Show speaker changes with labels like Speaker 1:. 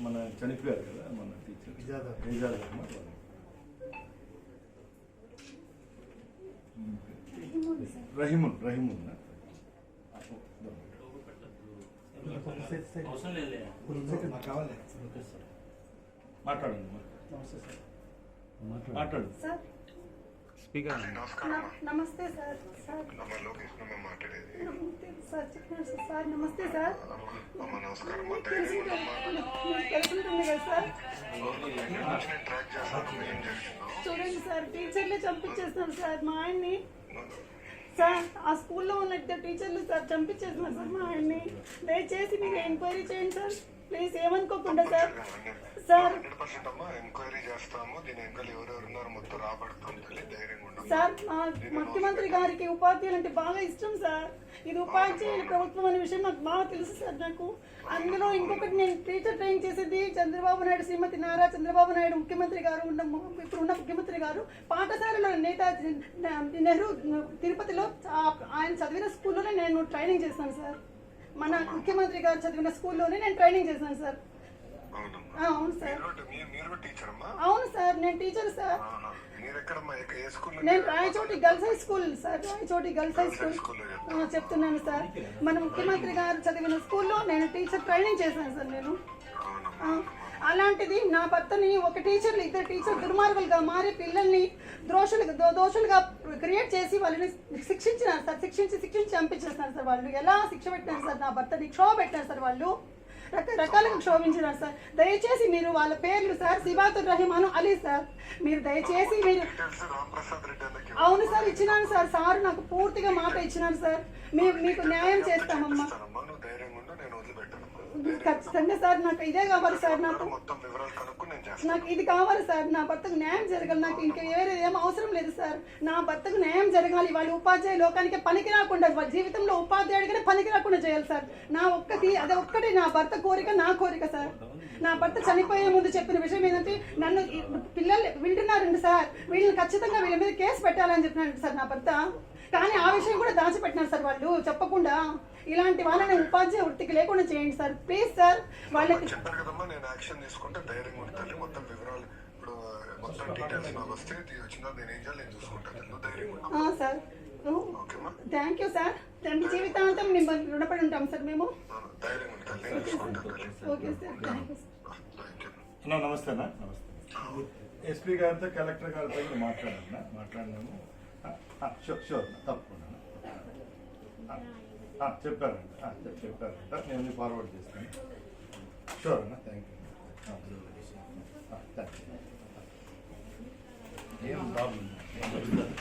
Speaker 1: మన చనిపోయారు కదా మన టీచర్ ఇజాద్ అహ్మద్ రహీమున్ మాట్లాడండి మాట్లాడు
Speaker 2: స్పీకర్.
Speaker 3: నమస్తే సార్. సార్ నమస్తే సార్. తెలుసుంటుంది కదా సార్. చూడండి సార్, టీచర్లే చంపించేస్తున్నారు సార్ మా ఆయన్ని. సార్ ఆ స్కూల్లో ఉన్న ఇద్దరు టీచర్లు సార్ చంపించేస్తున్నారు సార్ మా ఆయన్ని. దయచేసి మీరు ఎంక్వైరీ చేయండి సార్ ప్లీజ్, ఏమనుకోకుండా సార్. సార్ సార్ ముఖ్యమంత్రి గారికి ఉపాధ్యాయులు అంటే బాగా ఇష్టం సార్. ఇది ఉపాధ్యాయుల ప్రభుత్వం అనే విషయం నాకు బాగా తెలుసు సార్. నాకు అందులో ఇంకొకటి, నేను టీచర్ ట్రైనింగ్ చేసేది చంద్రబాబు నాయుడు, శ్రీమతి నారా చంద్రబాబు నాయుడు ముఖ్యమంత్రి గారు ఇప్పుడున్న ముఖ్యమంత్రి గారు పాఠశాలలో నేతాజీ నెహ్రూ తిరుపతిలో ఆయన చదివిన స్కూల్లోనే నేను ట్రైనింగ్ చేస్తాను సార్. మన ముఖ్యమంత్రి గారు చదివిన స్కూల్లోనే నేను ట్రైనింగ్ చేశాను సార్. అవును సార్. అవును సార్, నేను టీచర్ సార్. నేను Rayachoti girls high school sir, Rayachoti girls high school చెప్తున్నాను సార్. మన ముఖ్యమంత్రి గారు చదివిన స్కూల్లో నేను టీచర్ ట్రైనింగ్ చేశాను సార్ నేను. అలాంటిది నా భర్తని ఒక టీచర్లు ఇద్దరు టీచర్ దుర్మార్గులుగా మారి పిల్లల్ని దోషులుగా క్రియేట్ చేసి వాళ్ళని శిక్షించినారు సార్. శిక్షించి చంపించేస్తున్నారు సార్. వాళ్ళు ఎలా శిక్ష పెట్టినారు సార్, నా భర్తని క్షోభ పెట్టారు సార్. వాళ్ళు రకరకాలుగా క్షోభించినారు సార్. దయచేసి మీరు వాళ్ళ పేర్లు సార్ సిబాతుర్ రహీమాను అలీ సార్, మీరు దయచేసి మీరు. అవును సార్, ఇచ్చినాను సార్. సార్ నాకు పూర్తిగా మాట ఇచ్చినారు సార్. మీకు న్యాయం చేస్తామమ్మా. ఖచ్చితంగా సార్, నాకు ఇదే కావాలి సార్. నాకు ఇది కావాలి సార్. నా భర్తకు న్యాయం జరగాలి. నాకు ఇంకా వేరే ఏం అవసరం లేదు సార్. నా భర్తకు న్యాయం జరగాలి. వాళ్ళు ఉపాధ్యాయ లోకానికి పనికి రాకుండా, జీవితంలో ఉపాధ్యాయుడిగానే పనికి రాకుండా చేయాలి సార్. నా అదే ఒక్కటి నా భర్త కోరిక, నా కోరిక సార్. నా భర్త చనిపోయే ముందు చెప్పిన విషయం ఏంటంటే, నన్ను పిల్లలు వింటున్నారండి సార్, వీళ్ళని ఖచ్చితంగా వీళ్ళ మీద కేసు పెట్టాలని చెప్పినారండి సార్ నా భర్త. కానీ ఆ విషయం కూడా దాచిపెట్టినారు సార్ వాళ్ళు చెప్పకుండా. ఇలాంటి వాళ్ళని ఉపాధ్యాయ వృత్తికి లేకుండా చేయండి సార్ ప్లీజ్ సార్. వాళ్ళకి సార్ థ్యాంక్ యూ సార్. తండ్రి జీవితాంతం మేము రుణపడి ఉంటాం సార్ మేము. Okay sir, thank you sir.
Speaker 1: నమస్తే అన్న. నమస్తే. ఎస్పీ గారితో కలెక్టర్ గారితో మాట్లాడినాము. షూర్ తప్పకుండా చెప్పారంట. నేను ఫార్వర్డ్ చేస్తాను. షూర్ అన్న, థ్యాంక్ యూ. ఏం ప్రాబ్లం